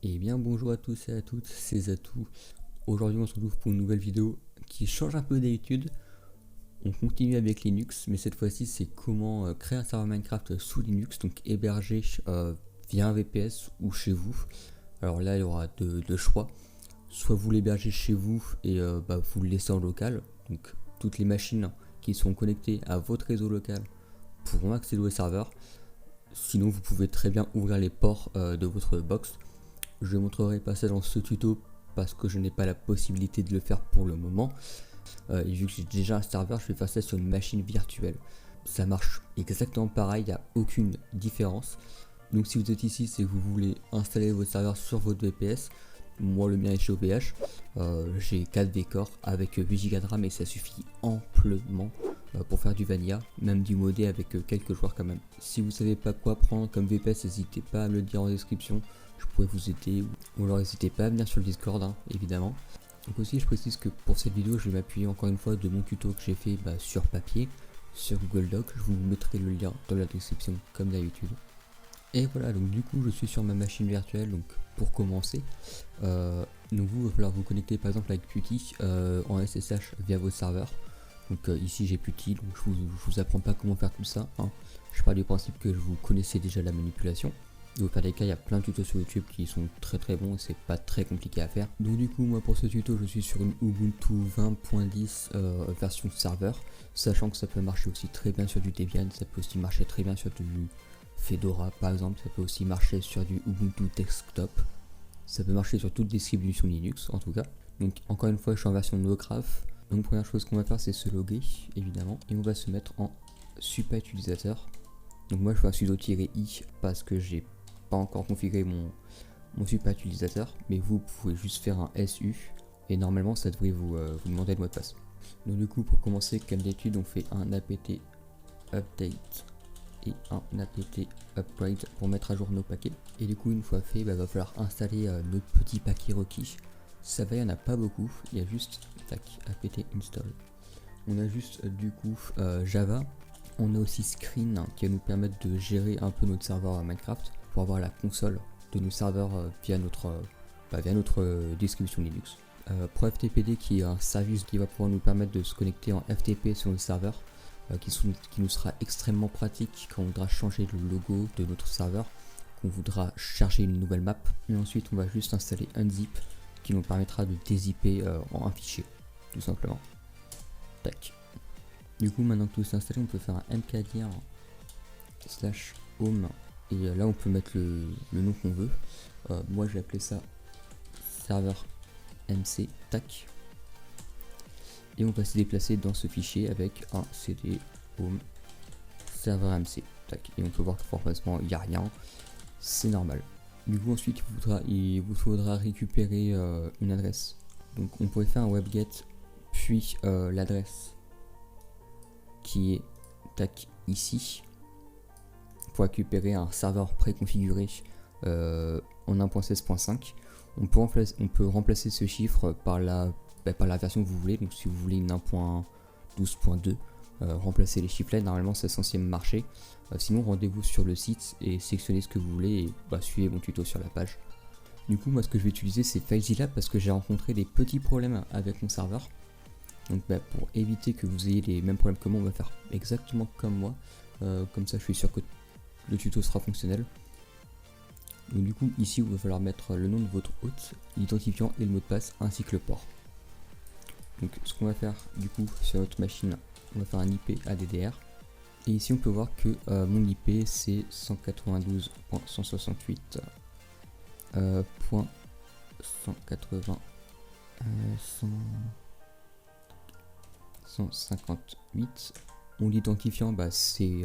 Et bien bonjour à tous et à toutes, c'est Zatou. Aujourd'hui on se retrouve pour une nouvelle vidéo qui change un peu d'habitude. On continue avec Linux, mais cette fois-ci c'est comment créer un serveur Minecraft sous Linux, donc hébergé via un VPS ou chez vous. Alors là il y aura deux choix. Soit vous l'hébergez chez vous et vous le laissez en local, donc toutes les machines qui sont connectées à votre réseau local pourront accéder au serveur. Sinon vous pouvez très bien ouvrir les ports de votre box. Je ne montrerai pas ça dans ce tuto parce que je n'ai pas la possibilité de le faire pour le moment. Et vu que j'ai déjà un serveur, je vais faire ça sur une machine virtuelle. Ça marche exactement pareil, il n'y a aucune différence. Donc si vous êtes ici, c'est que vous voulez installer votre serveur sur votre VPS. Moi le mien est chez OVH. J'ai 4 décors avec 8 Go de RAM et ça suffit amplement pour faire du vanilla, même du modé avec quelques joueurs quand même. Si vous savez pas quoi prendre comme VPS, n'hésitez pas à me le dire en description, je pourrais vous aider, ou alors n'hésitez pas à venir sur le Discord évidemment. Donc aussi je précise que pour cette vidéo je vais m'appuyer encore une fois de mon tuto que j'ai fait sur papier, sur Google Doc, je vous mettrai le lien dans la description comme d'habitude. Et voilà, donc du coup je suis sur ma machine virtuelle, donc pour commencer, donc vous il va falloir vous connecter par exemple avec Putty en SSH via vos serveurs. Donc ici j'ai Putty, donc je vous apprends pas comment faire tout ça, hein. Je pars du principe que vous connaissez déjà la manipulation. Au pire des cas, il y a plein de tutos sur YouTube qui sont très bons et c'est pas très compliqué à faire. Donc du coup, moi pour ce tuto, je suis sur une Ubuntu 20.10 version serveur, sachant que ça peut marcher aussi très bien sur du Debian, ça peut aussi marcher très bien sur du Fedora par exemple, ça peut aussi marcher sur du Ubuntu Desktop, ça peut marcher sur toute distribution Linux en tout cas. Donc encore une fois, je suis en version NoCraft. Donc première chose qu'on va faire, c'est se loguer évidemment, et on va se mettre en super utilisateur. Donc moi je fais un sudo-i parce que j'ai pas encore configuré mon super utilisateur, mais vous pouvez juste faire un SU et normalement ça devrait vous demander le mot de passe. Donc du coup pour commencer, comme d'habitude, on fait un apt update et un apt upgrade pour mettre à jour nos paquets. Et du coup une fois fait, va falloir installer nos petits paquets requis. Ça va, il n'y en a pas beaucoup, il y a juste tac, apt install. On a juste du coup Java. On a aussi Screen qui va nous permettre de gérer un peu notre serveur Minecraft pour avoir la console de nos serveurs via notre distribution Linux. ProFTPD qui est un service qui va pouvoir nous permettre de se connecter en FTP sur le serveur, qui nous sera extrêmement pratique quand on voudra changer le logo de notre serveur, qu'on voudra charger une nouvelle map. Et ensuite on va juste installer Unzip qui nous permettra de dézipper en un fichier, tout simplement. Tac. Du coup, maintenant que tout est installé, on peut faire un mkdir /home et là on peut mettre le nom qu'on veut. Moi je vais appeler ça serveur mc, tac. Et on va se déplacer dans ce fichier avec un cd home serveur mc, tac. Et on peut voir que forcément il n'y a rien, c'est normal. Du coup ensuite il vous faudra récupérer une adresse. Donc on pourrait faire un webget puis l'adresse qui est tac ici pour récupérer un serveur préconfiguré en 1.16.5. On peut remplacer ce chiffre par la version que vous voulez. Donc si vous voulez une 1.12.2, remplacez les chiffres là, normalement c'est censé marcher. Sinon rendez-vous sur le site et sélectionnez ce que vous voulez et suivez mon tuto sur la page. Du coup moi ce que je vais utiliser c'est FileZilla parce que j'ai rencontré des petits problèmes avec mon serveur. Donc pour éviter que vous ayez les mêmes problèmes que moi, on va faire exactement comme moi. Comme ça je suis sûr que le tuto sera fonctionnel. Donc du coup ici il va falloir mettre le nom de votre hôte, l'identifiant et le mot de passe ainsi que le port. Donc ce qu'on va faire du coup sur notre machine, on va faire un IP ADDR. Et ici on peut voir que mon IP c'est 192.168.158. Mon identifiant c'est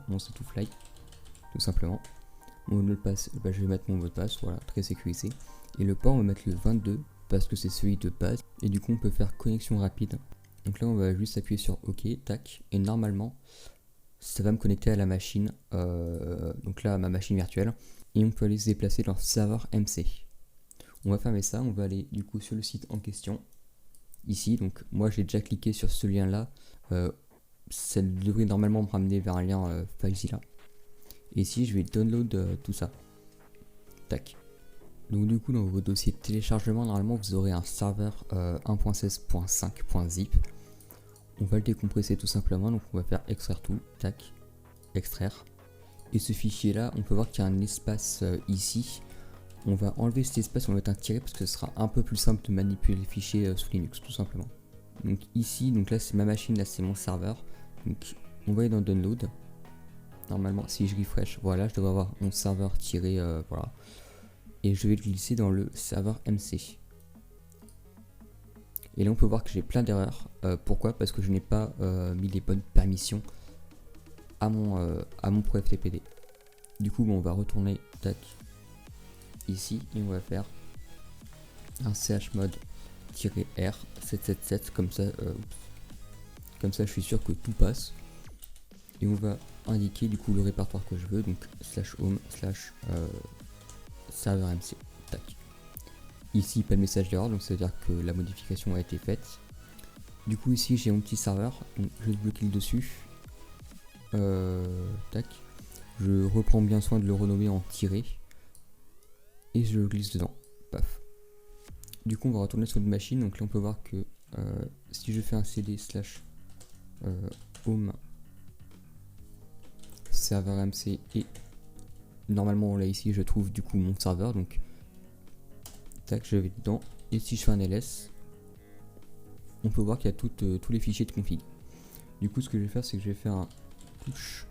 mon Zatoufly tout simplement. Mon mot de passe, je vais mettre mon mot de passe, voilà, très sécurisé. Et le port on va mettre le 22 parce que c'est celui de base. Et du coup on peut faire connexion rapide. Donc là on va juste appuyer sur OK, tac, et normalement ça va me connecter à la machine, donc là à ma machine virtuelle. Et on peut aller se déplacer dans le serveur MC. On va fermer ça, on va aller du coup sur le site en question. Ici, donc moi j'ai déjà cliqué sur ce lien là, ça devrait normalement me ramener vers un lien FileZilla. Et ici je vais download tout ça. Tac. Donc du coup dans vos dossiers de téléchargement, normalement vous aurez un serveur 1.16.5.zip. On va le décompresser tout simplement, donc on va faire extraire tout, tac, extraire. Et ce fichier là, on peut voir qu'il y a un espace ici. On va enlever cet espace, on va mettre un tiret parce que ce sera un peu plus simple de manipuler les fichiers sous Linux tout simplement. Donc ici, donc là c'est ma machine, là c'est mon serveur. Donc on va aller dans download. Normalement si je refresh, voilà, je devrais avoir mon serveur tiré, voilà. Et je vais le glisser dans le serveur MC. Et là on peut voir que j'ai plein d'erreurs. Pourquoi? Parce que je n'ai pas mis les bonnes permissions à mon pro FTPD. Du coup bon, on va retourner tac, ici et on va faire un chmod-r777 comme ça, je suis sûr que tout passe. Et on va indiquer du coup le répertoire que je veux, donc /home/ serveur MC. Tac. Ici pas de message d'erreur, donc ça veut dire que la modification a été faite. Du coup ici j'ai mon petit serveur, donc je double-clique dessus. Tac. Je reprends bien soin de le renommer en tiré. Et je le glisse dedans. Paf. Du coup on va retourner sur une machine, donc là on peut voir que si je fais un cd /home serveur MC et normalement là ici je trouve du coup mon serveur, donc tac, je vais dedans et si je fais un ls on peut voir qu'il y a tous les fichiers de config. Du coup ce que je vais faire c'est que je vais faire un push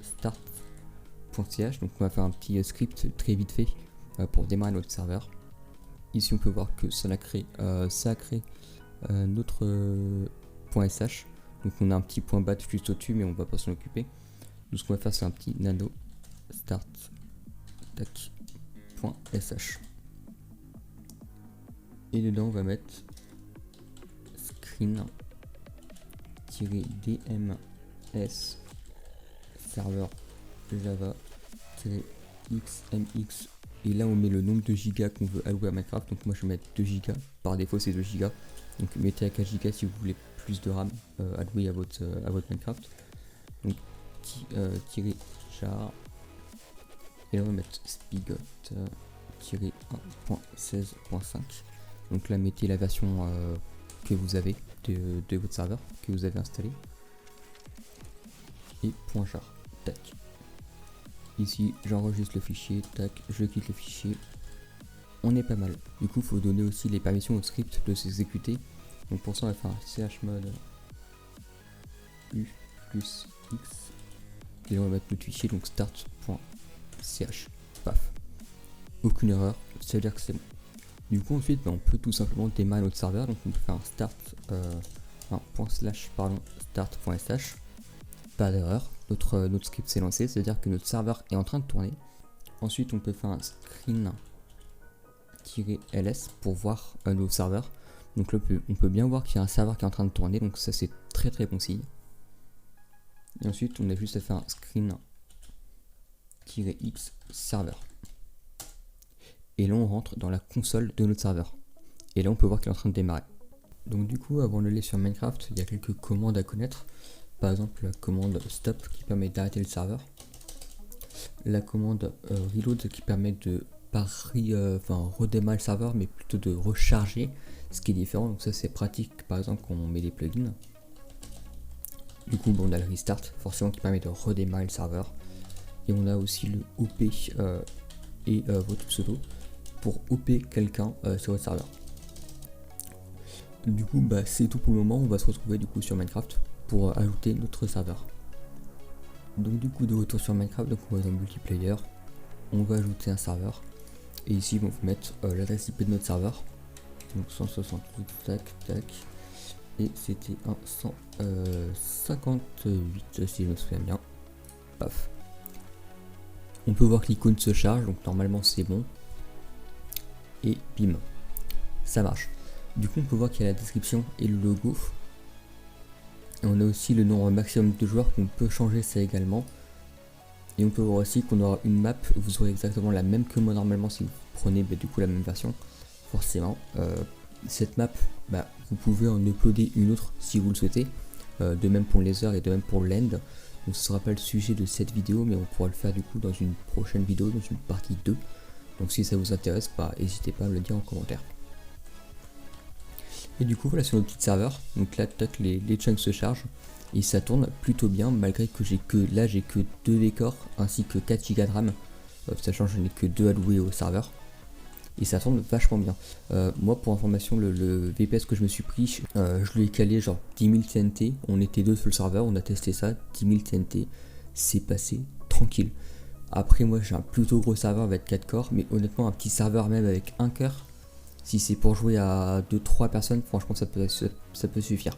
start.ch, donc on va faire un petit script très vite fait pour démarrer notre serveur. Ici on peut voir que ça a créé notre .sh, donc on a un petit point bat juste au dessus mais on va pas s'en occuper. Donc ce qu'on va faire c'est un petit nano start .sh et dedans on va mettre screen-dms serveur java-xmx et là on met le nombre de gigas qu'on veut allouer à Minecraft. Donc moi je vais mettre 2 gigas, par défaut c'est 2 gigas, donc mettez à 4 gigas si vous voulez plus de RAM alloué à votre Minecraft. Donc tirer char et là on va mettre spigot-1.16.5. donc là mettez la version que vous avez de votre serveur que vous avez installé et .jar. Tac. Ici j'enregistre le fichier, tac, je quitte le fichier. On est pas mal. Du coup il faut donner aussi les permissions au script de s'exécuter. Donc pour ça on va faire un chmod u plus x et là on va mettre notre fichier, donc start.ch. Paf. Aucune erreur, ça veut dire que c'est bon. Du coup ensuite on peut tout simplement démarrer notre serveur, donc on peut faire un start.sh. Pas d'erreur, notre script s'est lancé, c'est à dire que notre serveur est en train de tourner. Ensuite on peut faire un screen-ls pour voir nos serveurs. Donc là on peut bien voir qu'il y a un serveur qui est en train de tourner, donc ça c'est très bon signe. Et ensuite on a juste à faire un screen-x serveur. Et là on rentre dans la console de notre serveur. Et là on peut voir qu'il est en train de démarrer. Donc du coup avant de aller sur Minecraft, il y a quelques commandes à connaître. Par exemple la commande stop qui permet d'arrêter le serveur. La commande reload qui permet de redémarrer le serveur mais plutôt de recharger, ce qui est différent. Donc ça c'est pratique par exemple quand on met des plugins. Du coup bon, on a le restart forcément qui permet de redémarrer le serveur. Et on a aussi le OP et votre pseudo pour OP quelqu'un sur votre serveur. Du coup bah c'est tout pour le moment, on va se retrouver du coup sur Minecraft pour ajouter notre serveur. Donc du coup de retour sur Minecraft, donc on va dans multiplayer, on va ajouter un serveur et ici on va mettre l'adresse IP de notre serveur, donc 168 tac et c'était un 158 si je me souviens bien. Paf. On peut voir que l'icône se charge, donc normalement c'est bon. Et bim, ça marche. Du coup on peut voir qu'il y a la description et le logo. Et on a aussi le nombre maximum de joueurs qu'on peut changer ça également. Et on peut voir aussi qu'on aura une map, vous aurez exactement la même que moi normalement si vous prenez du coup la même version. Forcément, cette map, vous pouvez en uploader une autre si vous le souhaitez. De même pour le laser et de même pour le land. Donc ce sera pas le sujet de cette vidéo, mais on pourra le faire du coup dans une prochaine vidéo, dans une partie 2. Donc si ça vous intéresse, n'hésitez pas à me le dire en commentaire. Et du coup voilà, sur notre petit serveur, donc là tac, les chunks se chargent et ça tourne plutôt bien, malgré que j'ai que 2 V-Core ainsi que 4 Go de RAM, sachant que je n'ai que 2 alloués au serveur. Et ça tourne vachement bien. Moi pour information, le VPS que je me suis pris, je lui ai calé genre 10 000 TNT, on était 2 sur le serveur, on a testé ça, 10 000 TNT, c'est passé tranquille. Après moi j'ai un plutôt gros serveur avec 4 corps, mais honnêtement un petit serveur même avec un cœur, si c'est pour jouer à 2-3 personnes, franchement ça peut suffire.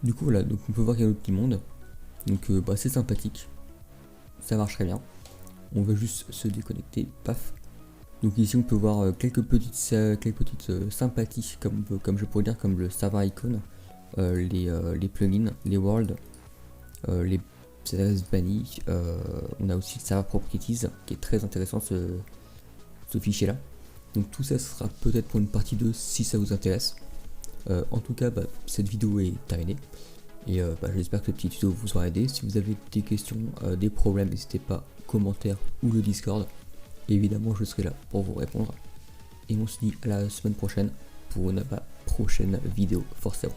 Du coup voilà, donc on peut voir qu'il y a un petit monde, donc c'est sympathique, ça marche très bien. On va juste se déconnecter, paf. Donc ici on peut voir quelques petites sympathies, comme je pourrais dire, comme le server icon, les plugins, les worlds, les services bannis, on a aussi le server properties qui est très intéressant ce fichier là. Donc tout ça sera peut-être pour une partie 2 si ça vous intéresse. En tout cas cette vidéo est terminée et j'espère que ce petit tuto vous aura aidé. Si vous avez des questions, des problèmes, n'hésitez pas, commentaires ou le Discord. Évidemment je serai là pour vous répondre. Et on se dit à la semaine prochaine pour une prochaine vidéo forcément.